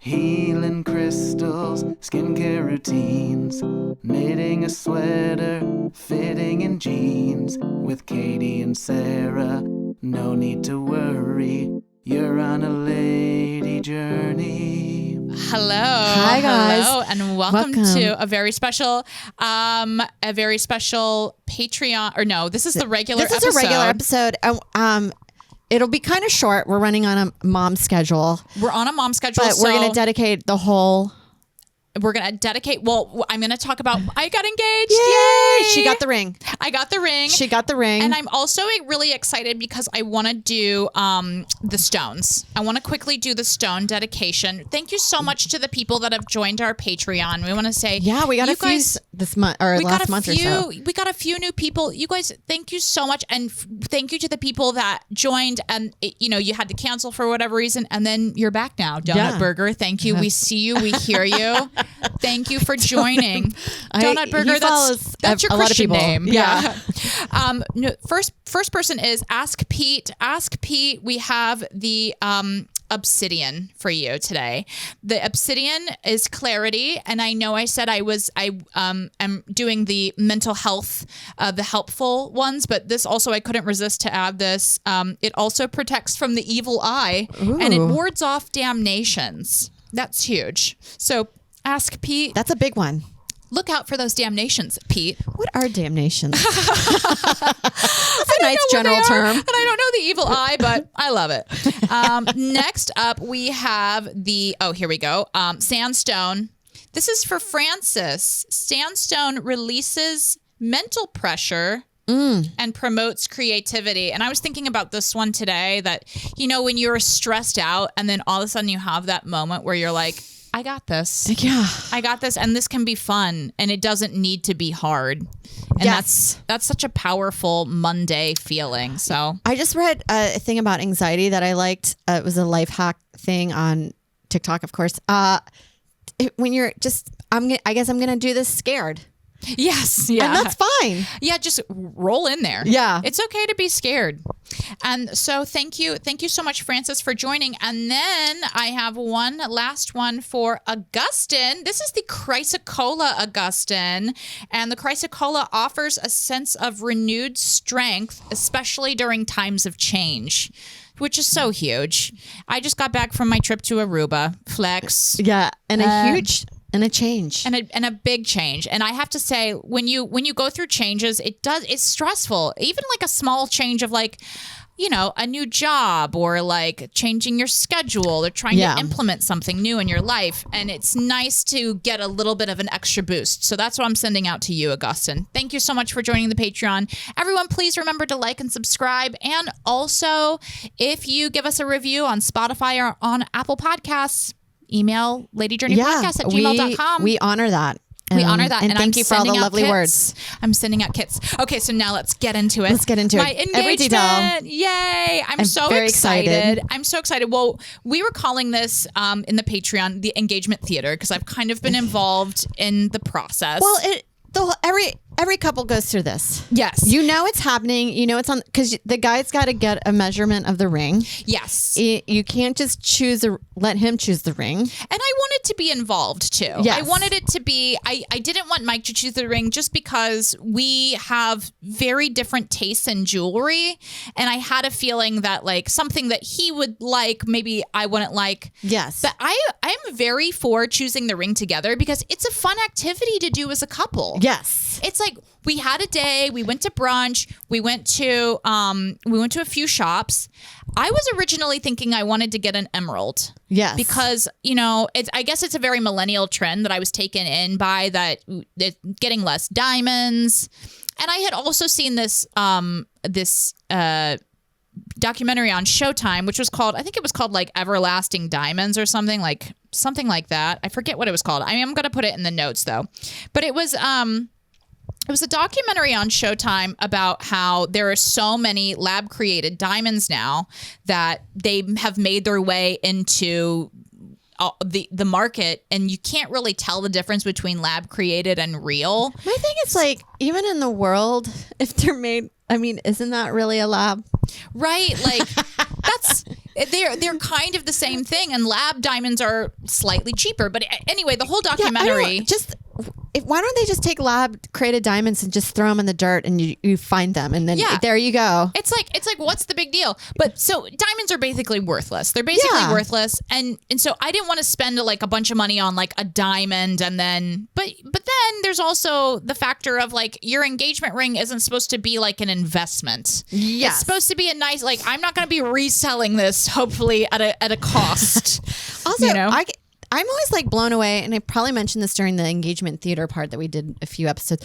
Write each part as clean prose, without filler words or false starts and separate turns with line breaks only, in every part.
healing crystals, skincare routines, knitting a sweater, fitting in jeans. With Katie and Sarah, no need to worry, you're on a lady journey.
Hello.
Hi, guys.
Hello, and welcome to a very special Patreon. Or no, this is the regular episode.
This is a regular episode. It'll be kind of short. We're running on a mom schedule.
We're on a mom schedule,
but we're going to dedicate the whole.
We're going to dedicate. Well, I'm going to talk about. I got engaged.
Yay!
Yay!
She got the ring.
I got the ring.
She got the ring.
And I'm also really excited because I want to do the stones. I want to quickly do the stone dedication. Thank you so much to the people that have joined our Patreon. We want to say,
we got a few this month or last month or so.
We got a few new people. You guys, thank you so much, and thank you to the people that joined. And you had to cancel for whatever reason, and then you're back now. Donut Burger, thank you. We see you. We hear you. Thank you for joining. Donut Burger. That's your Christian name.
Yeah.
First person is Ask Pete. Ask Pete. We have the obsidian for you today. The obsidian is clarity, and I know I said I am doing the mental health, the helpful ones, but this also I couldn't resist to add this. It also protects from the evil eye.
Ooh.
And it wards off damnations. That's huge. So Ask Pete.
That's a big one.
Look out for those damnations, Pete.
What are damnations? That's a nice general term.
And I don't know the evil eye, but I love it. Next up, we have here we go. Sandstone. This is for Francis. Sandstone releases mental pressure and promotes creativity. And I was thinking about this one today that, when you're stressed out and then all of a sudden you have that moment where you're like, I got this.
Yeah.
I got this. And this can be fun. And it doesn't need to be hard. And that's such a powerful Monday feeling. So
I just read a thing about anxiety that I liked. It was a life hack thing on TikTok, of course. When you're I guess I'm going to do this scared.
Yes. Yeah.
And that's fine.
Yeah. Just roll in there.
Yeah.
It's okay to be scared. And so thank you. Thank you so much, Francis, for joining. And then I have one last one for Augustine. This is the Chrysocolla Augustine. And the Chrysocolla offers a sense of renewed strength, especially during times of change, which is so huge. I just got back from my trip to Aruba. Flex.
Yeah. And a huge... And a change.
And a big change. And I have to say, when you go through changes, it's stressful. Even like a small change of a new job or like changing your schedule or trying to implement something new in your life. And it's nice to get a little bit of an extra boost. So that's what I'm sending out to you, Augustine. Thank you so much for joining the Patreon. Everyone, please remember to like and subscribe. And also, if you give us a review on Spotify or on Apple Podcasts, email ladyjourneypodcast@gmail.com.
We honor that.
We honor that.
And thank you for all the lovely words.
I'm sending out kits. Okay, so now let's get into it. My engagement. Yay. I'm so
very
excited. I'm so excited. Well, we were calling this in the Patreon the engagement theater because I've kind of been involved in the process.
Well, every couple goes through this.
Yes.
It's happening. It's on because the guy's got to get a measurement of the ring.
Yes.
You can't just let him choose the ring.
And I wanted to be involved too.
Yes.
I wanted it to be, I didn't want Mike to choose the ring just because we have very different tastes in jewelry. And I had a feeling that like something that he would like, maybe I wouldn't like.
Yes.
But I'm very for choosing the ring together because it's a fun activity to do as a couple.
Yes.
It's like we had a day, we went to brunch, we went to a few shops. I was originally thinking I wanted to get an emerald.
Yes.
Because, I guess it's a very millennial trend that I was taken in by that getting less diamonds. And I had also seen this documentary on Showtime, which was called, I think it was called like Everlasting Diamonds or something like that. I forget what it was called. I'm going to put it in the notes though. But it was a documentary on Showtime about how there are so many lab created diamonds now that they have made their way into the market, and you can't really tell the difference between lab created and real.
My thing is like, even in the world, if they're made, isn't that really a lab?
Right? Like they're kind of the same thing, and lab diamonds are slightly cheaper. But anyway, the whole documentary.
Why don't they just take lab created diamonds and just throw them in the dirt and you find them and then there you go.
It's like what's the big deal? But so diamonds are basically worthless. They're basically worthless, and so I didn't want to spend like a bunch of money on like a diamond, and then but then there's also the factor of like your engagement ring isn't supposed to be like an investment.
Yes.
It's supposed to be a nice, like, I'm not going to be reselling this hopefully at a cost.
Also, I'm always like blown away, and I probably mentioned this during the engagement theater part that we did a few episodes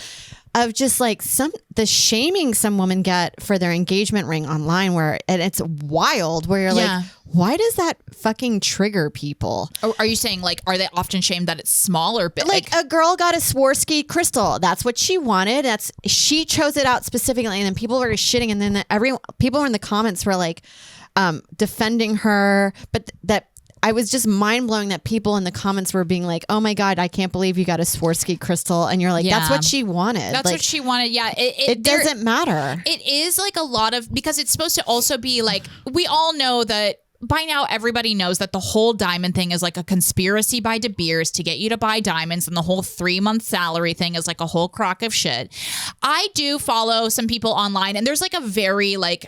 of just like the shaming some women get for their engagement ring online, and it's wild where you're like, why does that fucking trigger people?
Are you saying like, are they often shamed that it's small or big?
Like a girl got a Swarovski crystal. That's what she wanted. She chose it out specifically, and then people were shitting, and then people in the comments were like defending her, but that. I was just mind blowing that people in the comments were being like, "Oh my God, I can't believe you got a Swarovski crystal," and you're like, "That's what she wanted.
That's what she wanted." Yeah,
it doesn't matter.
It is like a lot of, because it's supposed to also be like, we all know that. By now, everybody knows that the whole diamond thing is like a conspiracy by De Beers to get you to buy diamonds, and the whole 3-month salary thing is like a whole crock of shit. I do follow some people online, and there's like a very like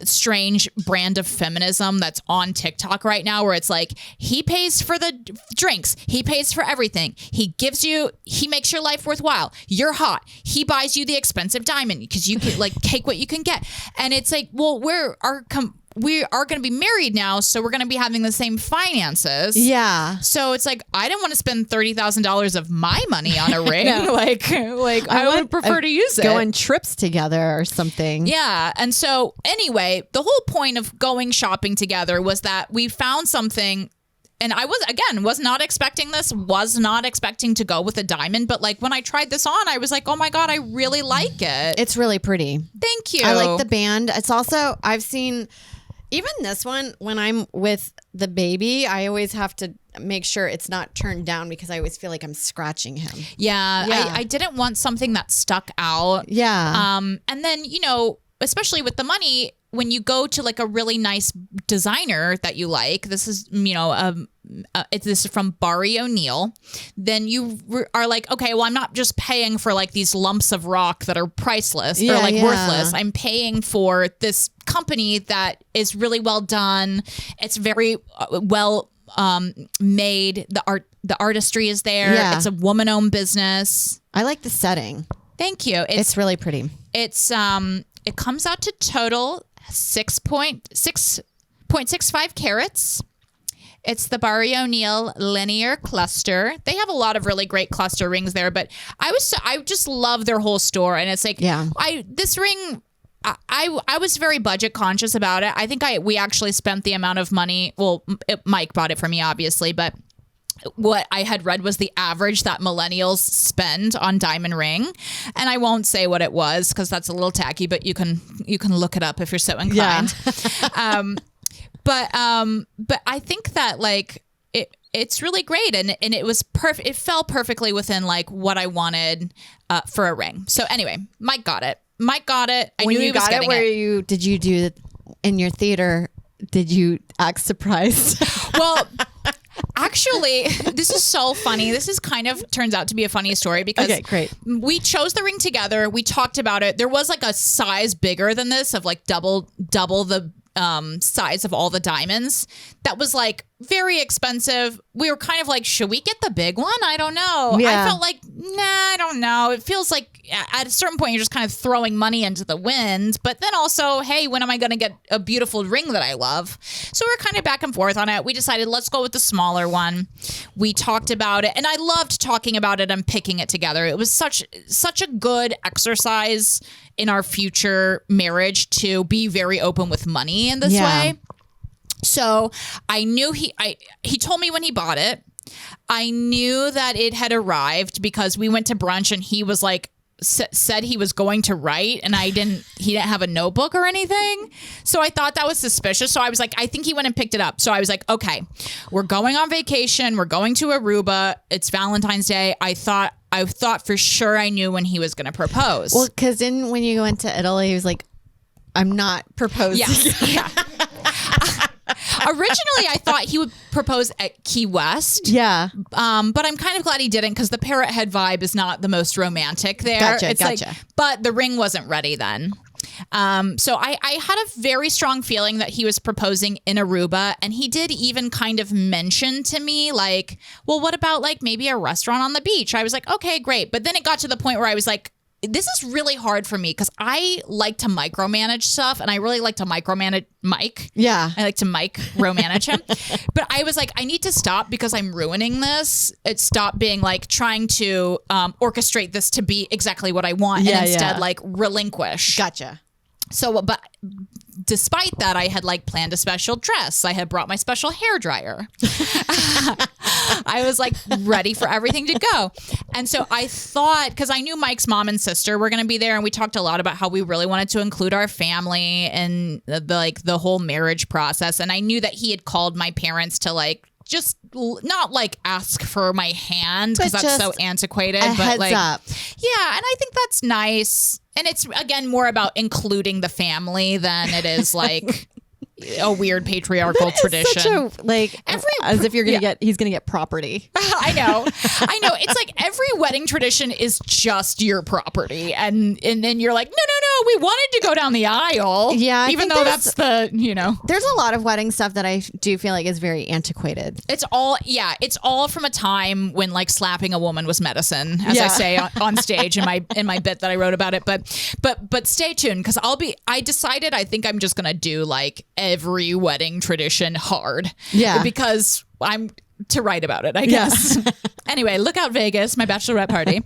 strange brand of feminism that's on TikTok right now, where it's like, he pays for the drinks, he pays for everything, he makes your life worthwhile, you're hot, he buys you the expensive diamond because you can like take what you can get, and it's like, well, we are going to be married now, so we're going to be having the same finances.
Yeah.
So it's like, I didn't want to spend $30,000 of my money on a ring. like I would prefer to use it.
Go on trips together or something.
Yeah. And so anyway, the whole point of going shopping together was that we found something. And I was not expecting this, was not expecting to go with a diamond. But like when I tried this on, I was like, oh my God, I really like it.
It's really pretty.
Thank you.
I like the band. It's also, I've seen... Even this one, when I'm with the baby, I always have to make sure it's not turned down because I always feel like I'm scratching him.
Yeah. I didn't want something that stuck out.
Yeah.
And then, especially with the money, when you go to like a really nice designer that you like, this is, this is from Barry O'Neill, then you are like, okay, well, I'm not just paying for like these lumps of rock that are priceless or worthless. I'm paying for this company that is really well done. It's very well made. The artistry is there.
Yeah.
It's a woman-owned business.
I like the setting.
Thank you.
It's really pretty.
It's it comes out to total 6.65 carats. It's the Barry O'Neill linear cluster. They have a lot of really great cluster rings there, but I just love their whole store, and it's like, this ring. I was very budget conscious about it. I think we actually spent the amount of money. Well, Mike bought it for me, obviously, but what I had read was the average that millennials spend on diamond ring, and I won't say what it was because that's a little tacky, but you can look it up if you're so inclined. Yeah. But I think that like it's really great, and it was perfect. It fell perfectly within like what I wanted for a ring. So anyway, Mike got it. I
when
knew
you
he was
got
getting
it. Did you do in your theater? Did you act surprised?
Well, actually, this is so funny. This is kind of turns out to be a funny story because
great.
We chose the ring together. We talked about it. There was like a size bigger than this of like double the size of all the diamonds. That was like very expensive. We were kind of like, should we get the big one? I don't know.
Yeah.
I felt like, nah, I don't know. It feels like at a certain point, you're just kind of throwing money into the wind. But then also, hey, when am I going to get a beautiful ring that I love? So we're kind of back and forth on it. We decided, let's go with the smaller one. We talked about it, and I loved talking about it and picking it together. It was such a good exercise in our future marriage to be very open with money in this way. So I knew he told me when he bought it. I knew that it had arrived because we went to brunch and he was like, said he was going to write, and he didn't have a notebook or anything. So I thought that was suspicious. So I was like, I think he went and picked it up. So I was like, okay, we're going on vacation. We're going to Aruba. It's Valentine's Day. I thought for sure I knew when he was going to propose.
Well, because when you went to Italy, he was like, I'm not proposing.
Yeah. Originally, I thought he would propose at Key West.
Yeah.
But I'm kind of glad he didn't because the Parrot Head vibe is not the most romantic there.
Gotcha.
But the ring wasn't ready then. So I had a very strong feeling that he was proposing in Aruba, and he did even kind of mention to me like, well, what about like maybe a restaurant on the beach? I was like, okay, great. But then it got to the point where I was like, this is really hard for me because I like to micromanage stuff, and I really like to micromanage Mike.
Yeah.
I like to micromanage him. But I was like, I need to stop because I'm ruining this. Stop being like trying to orchestrate this to be exactly what I want and instead like relinquish.
Gotcha.
So, but despite that, I had like planned a special dress. I had brought my special hair dryer. I was like ready for everything to go. And so I thought, because I knew Mike's mom and sister were going to be there, and we talked a lot about how we really wanted to include our family and the whole marriage process. And I knew that he had called my parents to like just not like ask for my hand because that's so antiquated, but
heads
like
up.
Yeah, and I think that's nice. And it's again more about including the family than it is like a weird patriarchal tradition.
Such a, as if you're gonna he's gonna get property.
I know. It's like every wedding tradition is just your property, and then you're like, no, we wanted to go down the aisle.
Yeah,
even though that's the
There's a lot of wedding stuff that I do feel like is very antiquated.
It's all from a time when like slapping a woman was medicine, as I say on stage in my bit that I wrote about it. But stay tuned because I decided I think I'm just gonna do like every wedding tradition hard.
Yeah.
Because I'm to write about it, I guess. Anyway, look out Vegas, my bachelorette party.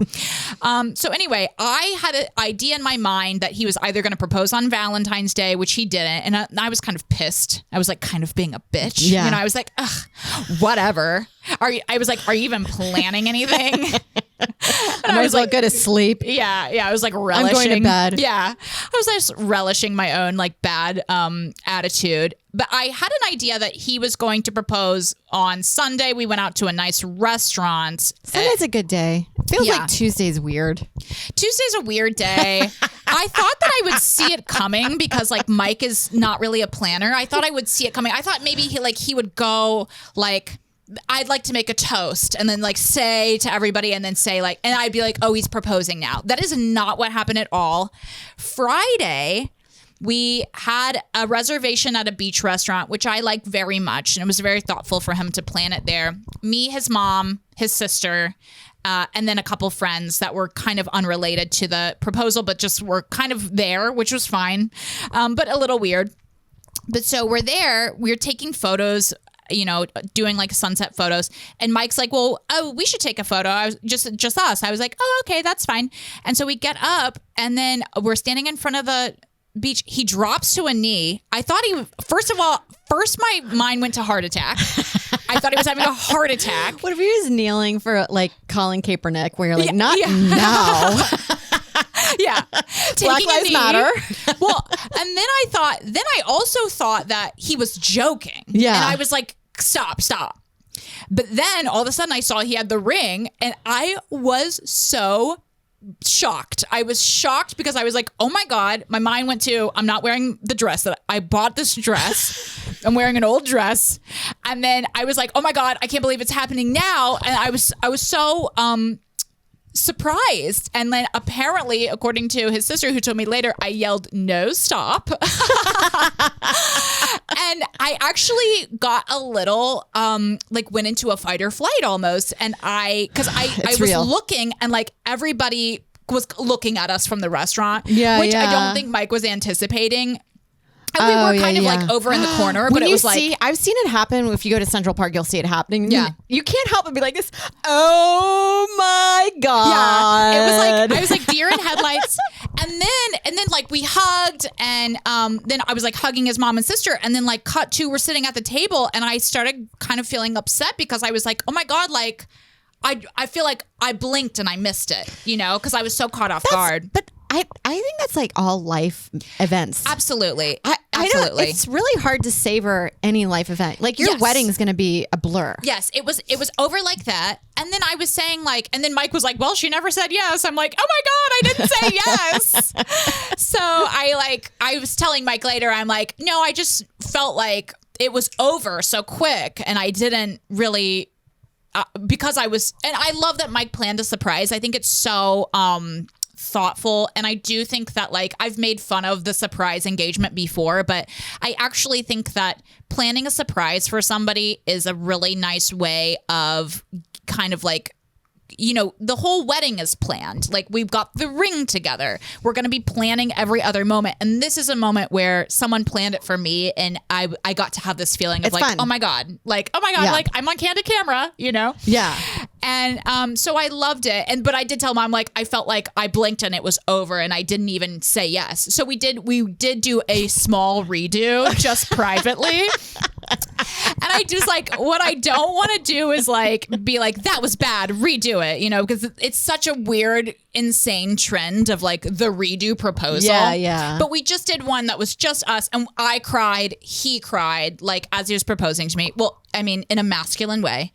So anyway, I had an idea in my mind that he was either going to propose on Valentine's Day, which he didn't. And I was kind of pissed. I was like kind of being a bitch.
Yeah.
I was like, ugh, whatever. Are you even planning anything?
I might as well go to sleep.
Yeah. I was like relishing.
I'm going to bed.
Yeah. I was just relishing my own like bad attitude. But I had an idea that he was going to propose on Sunday. We went out to a nice restaurant.
Sunday's a good day. Feels like Tuesday's weird.
Tuesday's a weird day. I thought that I would see it coming because like Mike is not really a planner. I thought I would see it coming. I thought maybe he would go like, I'd like to make a toast and then like say to everybody and then say like, and I'd be like, oh, he's proposing now. That is not what happened at all. Friday, we had a reservation at a beach restaurant, which I like very much. And it was very thoughtful for him to plan it there. Me, his mom, his sister, and then a couple friends that were kind of unrelated to the proposal, but just were kind of there, which was fine, but a little weird. But so we're there, we're taking photos, doing like sunset photos. And Mike's like, well, we should take a photo. I was just us. I was like, oh, okay, that's fine. And so we get up and then we're standing in front of the beach. He drops to a knee. I thought first my mind went to heart attack. I thought he was having a heart attack.
What if he was kneeling for like Colin Kaepernick where you're like, not now.
Yeah.
Black Lives Matter.
Well, and then I also thought that he was joking.
Yeah.
And I was like, stop. But then all of a sudden I saw he had the ring and I was so shocked. I was shocked because I was like, oh my God, my mind went to, I'm not wearing the dress that I bought this dress. I'm wearing an old dress. And then I was like, oh my God, I can't believe it's happening now. And I was so, surprised. And then apparently, according to his sister who told me later, I yelled, no, stop. And I actually got a little, went into a fight or flight almost. And I was
real.
looking and like everybody was looking at us from the restaurant, which I don't think Mike was anticipating. And we were kind of like over in the corner, but it was like,
I've seen it happen. If you go to Central Park, you'll see it happening.
Yeah.
You can't help but be like this. Oh my God.
Yeah. It was like, I was like deer in headlights. And then like we hugged and then I was like hugging his mom and sister and then like cut to, we're sitting at the table and I started kind of feeling upset because I was like, oh my God, like I feel like I blinked and I missed it, because I was so caught off guard.
But I think that's like all life events.
Absolutely.
Absolutely. It's really hard to savor any life event. Like your wedding is going to be a blur.
Yes, it was over like that. And then I was saying and then Mike was like, well, she never said yes. I'm like, oh my God, I didn't say yes. So I was telling Mike later, I'm like, no, I just felt like it was over so quick, and I didn't really because I was, and I love that Mike planned a surprise. I think it's so thoughtful, and I do think that like I've made fun of the surprise engagement before, but I actually think that planning a surprise for somebody is a really nice way of kind of like, you know, the whole wedding is planned. Like we've got the ring together. We're going to be planning every other moment. And this is a moment where someone planned it for me. And I got to have this feeling of
It's
like,
fun.
oh my God, like I'm on candid camera, you know?
Yeah.
And so I loved it. But I did tell Mom, like, I felt like I blinked and it was over and I didn't even say yes. So we did do a small redo just privately. And I just like, what I don't want to do is like be like, that was bad, redo it, you know, because it's such a weird, insane trend of like the redo proposal.
Yeah.
But we just did one that was just us, and I cried, he cried, like as he was proposing to me. Well, I mean, in a masculine way,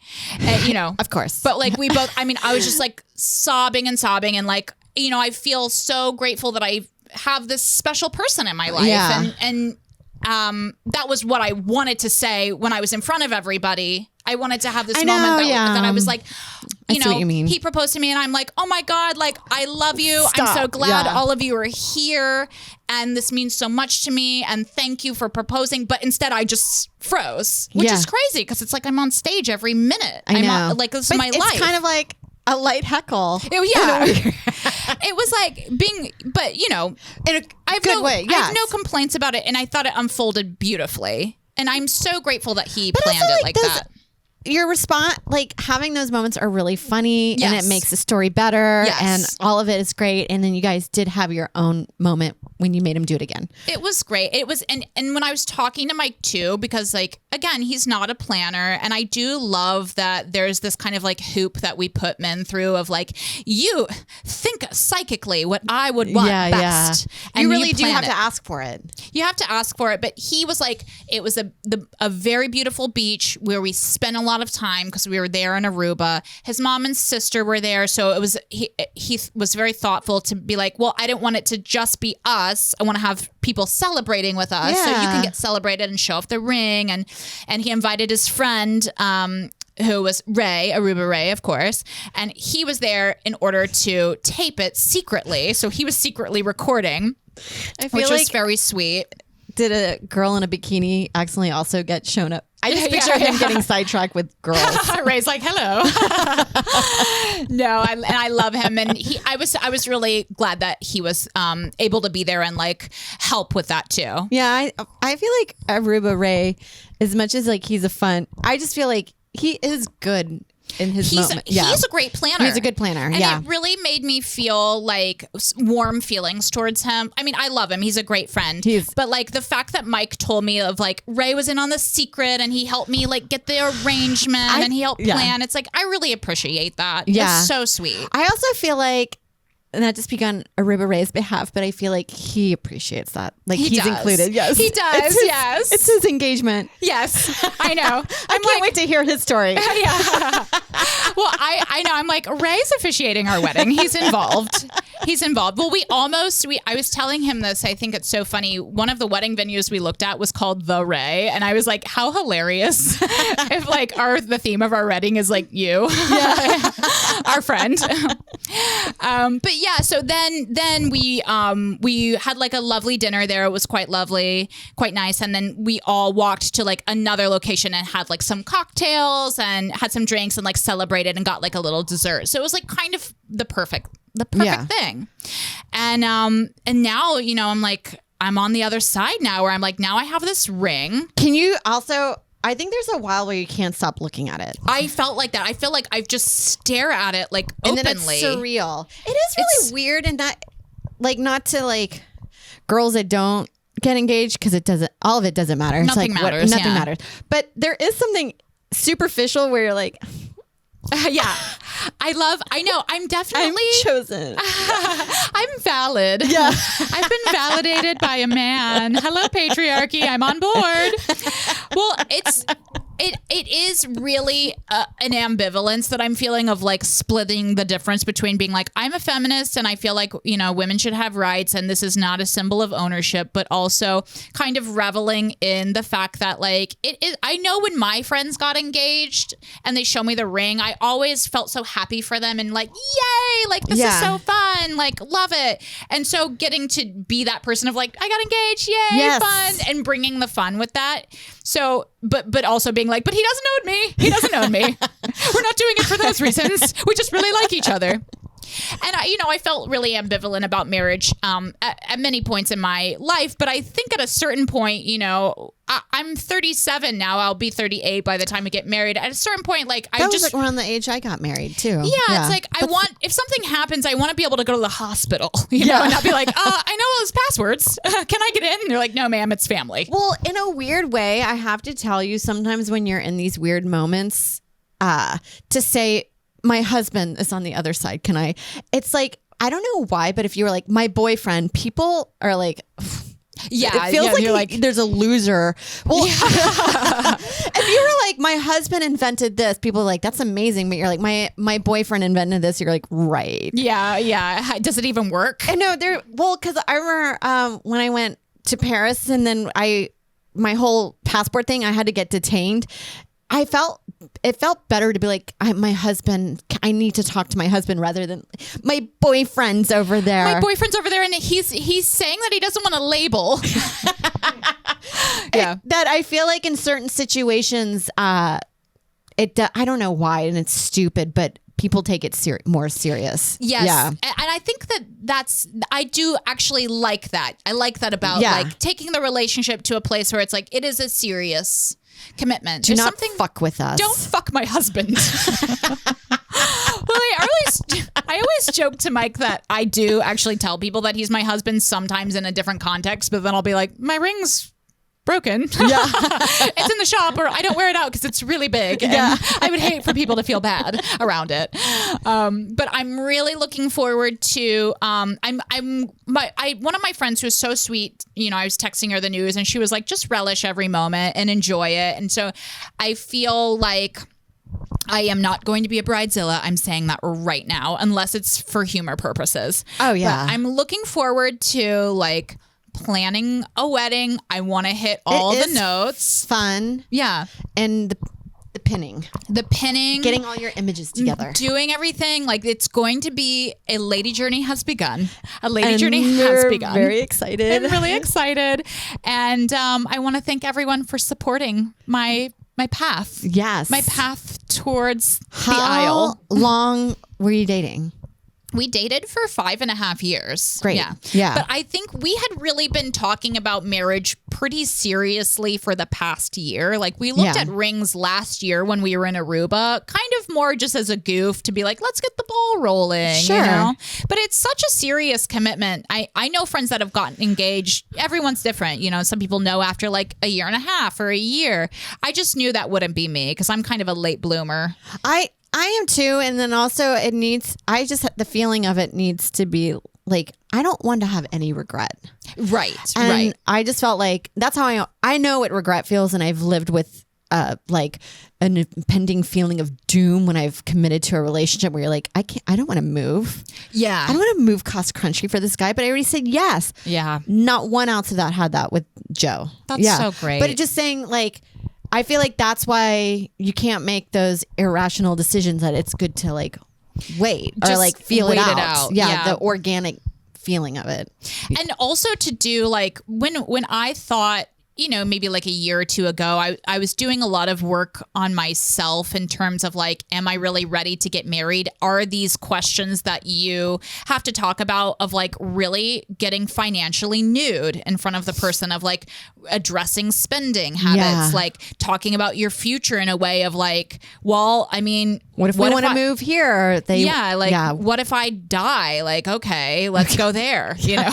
you know.
Of course.
But like we both, I mean, I was just like sobbing, and like, you know, I feel so grateful that I have this special person in my life.
Yeah.
And that was what I wanted to say when I was in front of everybody. I wanted to have this moment that I was like, you know,
what you mean.
he proposed to me and I'm like, oh my God, like, I love you. I'm
Stop.
so glad
Yeah.
all of you are here. And this means so much to me. And thank you for proposing. But instead I just froze, which
Yeah.
is crazy because it's like I'm on stage every minute.
I know.
I'm on, like, this
But
is my
it's
life.
kind of like a light heckle.
Oh, yeah. It was like being, but you know,
In a
I have
good
no,
way.
I have
Yes.
no complaints about it. And I thought it unfolded beautifully. And I'm so grateful that he
But
planned
also,
it
like,
like
those-
that.
Your response, like having those moments are really funny and
Yes.
it makes the story better
Yes.
and all of it is great. And then you guys did have your own moment when you made him do it again.
It was great. It was, and when I was talking to Mike too, because like, again, he's not a planner. And I do love that there's this kind of like hoop that we put men through of like, you think psychically what I would want best. And
you really do
plan
have
it.
to ask for it.
You have to ask for it. But he was like, it was a very beautiful beach where we spent a lot of time because we were there in Aruba. His mom and sister were there. So it was, he was very thoughtful to be like, well, I didn't want it to just be us. I want to have people celebrating with us. So you
Yeah.
can get celebrated and show off the ring. And he invited his friend, who was Ray, Aruba Ray, of course. And he was there in order to tape it secretly. So he was secretly recording,
I feel
which
like
was very sweet.
did a girl in a bikini accidentally also get shown up? I just
Yeah,
picture him
yeah.
getting sidetracked with girls.
Ray's like, hello. No, I love him, and I was really glad that he was able to be there and like help with that too.
Yeah, I feel like Aruba Ray, as much as like he's a fun, I just feel like he is good in his moment.
He's a great planner.
He's a good planner.
And
yeah.
it really made me feel like warm feelings towards him. I mean, I love him. He's a great friend. But like the fact that Mike told me of like Ray was in on the secret and he helped me like get the arrangement and he helped plan. It's like, I really appreciate that.
Yeah.
It's so sweet.
I also feel like, not to speak on Aruba Ray's behalf, but I feel like he appreciate that. Like
He
he's
does.
included. Yes.
He does.
It's his,
Yes.
It's his engagement.
Yes, I know.
I can't wait to hear his story.
Yeah. Well, I know. I'm like, Ray's officiating our wedding. He's involved. Well, I was telling him this. I think it's so funny. One of the wedding venues we looked at was called The Ray. And I was like, how hilarious if like the theme of our wedding is like you, our friend. But yeah, so then we had like a lovely dinner there. It was quite lovely, quite nice. And then we all walked to like another location and had like some cocktails and had some drinks and like celebrated and got like a little dessert. So it was like kind of the perfect thing. And now, you know, I'm on the other side now where I'm like, now I have this ring.
Can you also, I think there's a while where you can't stop looking at it.
I felt like that. I feel like I just stare at it like openly.
And then it's surreal. It is really weird and that, like, not to like girls that don't get engaged because all of it doesn't matter. It's
Nothing
like,
matters.
Nothing
Yeah.
matters. But there is something superficial where you're like,
yeah. I know. I'm definitely
chosen.
I'm valid.
Yeah.
I've been validated by a man. Hello, patriarchy. I'm on board. Well, It is really an ambivalence that I'm feeling of like splitting the difference between being like, I'm a feminist and I feel like, you know, women should have rights and this is not a symbol of ownership, but also kind of reveling in the fact that like I know when my friends got engaged and they show me the ring, I always felt so happy for them and like, yay, like this is so fun, like love it. And so getting to be that person of like, I got engaged, yay, fun, and bringing the fun with that. So, but also being like, but he doesn't own me. He doesn't own me. We're not doing it for those reasons. We just really like each other. And I felt really ambivalent about marriage at many points in my life. But I think at a certain point, you know, I'm 37 now. I'll be 38 by the time we get married. At a certain point, like
that was like around the age I got married too.
Yeah, it's like if something happens, I want to be able to go to the hospital, you know, and not be like, I know all those passwords. Can I get in? And they're like, no, ma'am, it's family.
Well, in a weird way, I have to tell you, sometimes when you're in these weird moments, to say, my husband is on the other side. Can I? It's like, I don't know why, but if you were like my boyfriend, people are like,
yeah,
it feels like,
you're like
there's a loser. Well, if you were like, my husband invented this, people are like, that's amazing. But you're like, my boyfriend invented this. You're like, right.
Yeah. Does it even work?
And no, because I remember when I went to Paris and then my whole passport thing, I had to get detained. It felt better to be like, my husband, I need to talk to my husband rather than my boyfriend's over there.
My boyfriend's over there and he's saying that he doesn't want a label. Yeah.
That I feel like in certain situations, I don't know why, and it's stupid, but people take it more serious.
Yes. Yeah. And I think I do actually like that. I like that about like taking the relationship to a place where it's like, it is a serious commitment.
Do not fuck with us.
Don't fuck my husband. Well, I always joke to Mike that I do actually tell people that he's my husband sometimes in a different context, but then I'll be like, my ring's broken. Yeah. It's in the shop, or I don't wear it out because it's really big. And I would hate for people to feel bad around it. But I'm really looking forward to, one of my friends who was so sweet, you know, I was texting her the news and she was like, just relish every moment and enjoy it. And so I feel like I am not going to be a bridezilla. I'm saying that right now, unless it's for humor purposes.
Oh yeah.
But I'm looking forward to like planning a wedding. I want to hit all the notes.
Fun.
Yeah.
And the pinning. Getting all your images together.
Doing everything. Like, it's going to be a lady journey has begun. Very excited. I'm really excited. And I want to thank everyone for supporting my path.
Yes.
My path towards the aisle.
How long were you dating?
We dated for 5.5 years.
Great. Yeah.
But I think we had really been talking about marriage pretty seriously for the past year. Like, we looked at rings last year when we were in Aruba, kind of more just as a goof to be like, let's get the ball rolling.
Sure.
You know? But it's such a serious commitment. I know friends that have gotten engaged. Everyone's different. You know, some people know after like a year and a half or a year. I just knew that wouldn't be me because I'm kind of a late bloomer.
I am too. And then also the feeling of it needs to be like, I don't want to have any regret.
Right.
I just felt like that's how I know what regret feels. And I've lived with like an impending feeling of doom when I've committed to a relationship where you're like, I don't want to move.
Yeah.
I don't want to move cross country for this guy, but I already said yes.
Yeah.
Not one ounce of that had that with Joe.
That's so great.
But just saying like, I feel like that's why you can't make those irrational decisions, that it's good to like wait or like feel it out. Yeah, the organic feeling of it.
And also to do like when I thought, you know, maybe like a year or two ago, I was doing a lot of work on myself in terms of like, am I really ready to get married? Are these questions that you have to talk about of like really getting financially nude in front of the person, of like addressing spending habits, like talking about your future in a way of like, well, I mean,
what if we want to move here?
What if I die? Like, okay, let's go there. You know,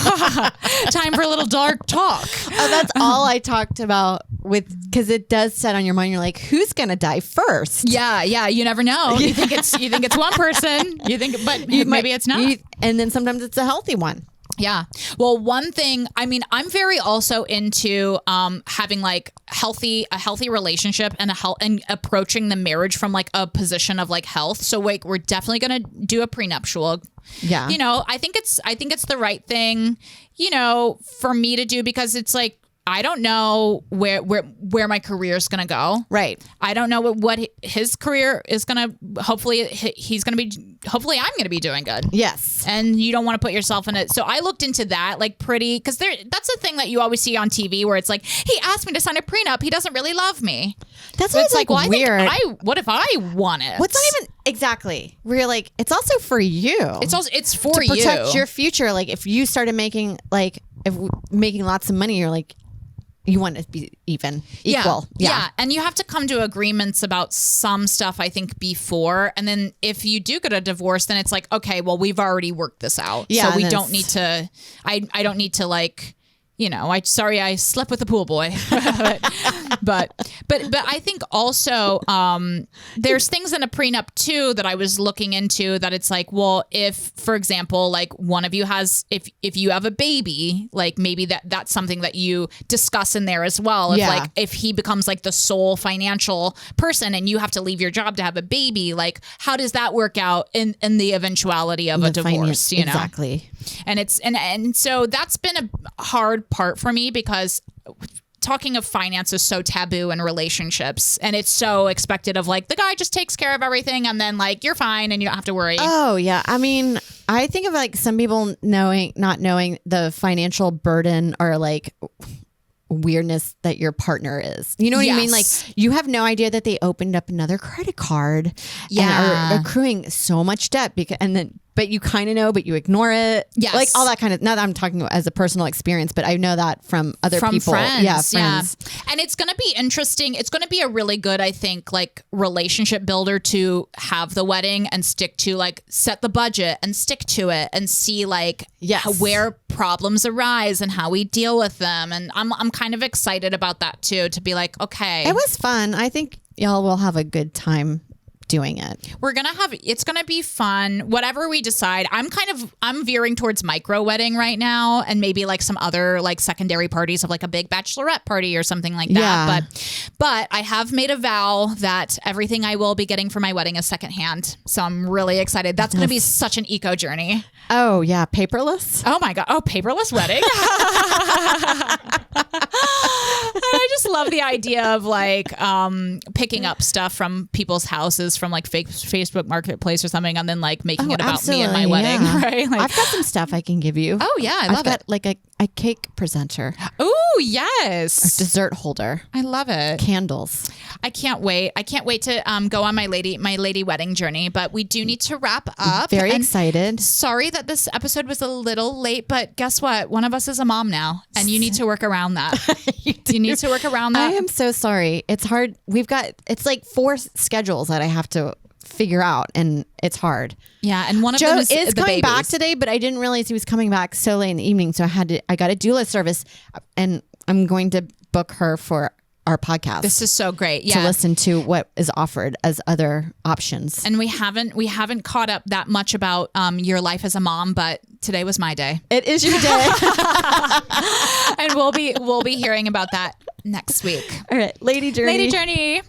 time for a little dark talk.
Oh, that's all I talked about because it does set on your mind. You're like, who's gonna die first?
Yeah. You never know. You think it's one person. You think, but maybe it's not.
And then sometimes it's a healthy one.
Yeah. Well, one thing, I mean, I'm very also into having like a healthy relationship and and approaching the marriage from like a position of like health. So like we're definitely going to do a prenuptial.
Yeah.
You know, I think it's the right thing, you know, for me to do, because it's like I don't know where my career is going to go.
Right.
I don't know what his career is going to, hopefully I'm going to be doing good.
Yes.
And you don't want to put yourself in it. So I looked into that like because that's the thing that you always see on TV where it's like, he asked me to sign a prenup. He doesn't really love me.
That's what's like
well,
weird.
What if I want it?
What's not even exactly. We're like, it's also for you.
It's for
to protect
you.
your future. Like if you started making lots of money, you're like, you want to be equal.
Yeah. And you have to come to agreements about some stuff, I think, before. And then if you do get a divorce, then it's like, okay, well, we've already worked this out.
Yeah,
so we don't need to, I don't need to like, you know, I slept with the pool boy. but I think also there's things in a prenup too that I was looking into that it's like, well, if, for example, like one of you has, if you have a baby, like maybe that's something that you discuss in there as well. If he becomes like the sole financial person and you have to leave your job to have a baby, like how does that work out in the eventuality of a divorce, you know?
Exactly.
And and so that's been a hard part for me because talking of finance is so taboo in relationships, and it's so expected of like the guy just takes care of everything and then like you're fine and you don't have to worry.
Oh yeah. I mean, I think of like some people not knowing the financial burden or like weirdness that your partner is. You know what I mean? Like you have no idea that they opened up another credit card and are accruing so much debt but you kind of know, but you ignore it.
Yes.
Like all that kind of, not that I'm talking as a personal experience, but I know that from other people.
Friends.
Yeah, friends.
Yeah. And it's going to be interesting. It's going to be a really good, I think, like relationship builder to have the wedding and stick to like set the budget and stick to it and see like where problems arise and how we deal with them. And I'm kind of excited about that too, to be like, okay.
It was fun. I think y'all will have a good time doing it.
It's going to be fun. Whatever we decide, I'm veering towards micro wedding right now and maybe like some other like secondary parties of like a big bachelorette party or something like that. But I have made a vow that everything I will be getting for my wedding is secondhand. So I'm really excited. That's going to be such an eco journey.
Oh yeah. Paperless.
Oh my God. Oh, paperless wedding. I just love the idea of like picking up stuff from people's houses from like Facebook Marketplace or something, and then like making it about me and my wedding. Right? Like,
I've got some stuff I can give you.
Oh yeah, I've got
like a cake presenter.
Oh yes,
a dessert holder.
I love it.
Candles.
I can't wait to go on my lady wedding journey. But we do need to wrap up.
Very excited.
Sorry that this episode was a little late, but guess what? One of us is a mom now, and you need to work around that. you need to work around that.
I am so sorry. It's hard. It's like 4 schedules that I have to figure out, and it's hard.
Yeah, and one of
Joe
them
is
the
coming
babies.
back today, but I didn't realize he was coming back so late in the evening, so I got a doula service, and I'm going to book her for our podcast.
This is so great.
To listen to what is offered as other options.
And we haven't caught up that much about your life as a mom, but today was my day.
It is your day.
And we'll be hearing about that next week.
All right, Lady Journey.
Lady Journey.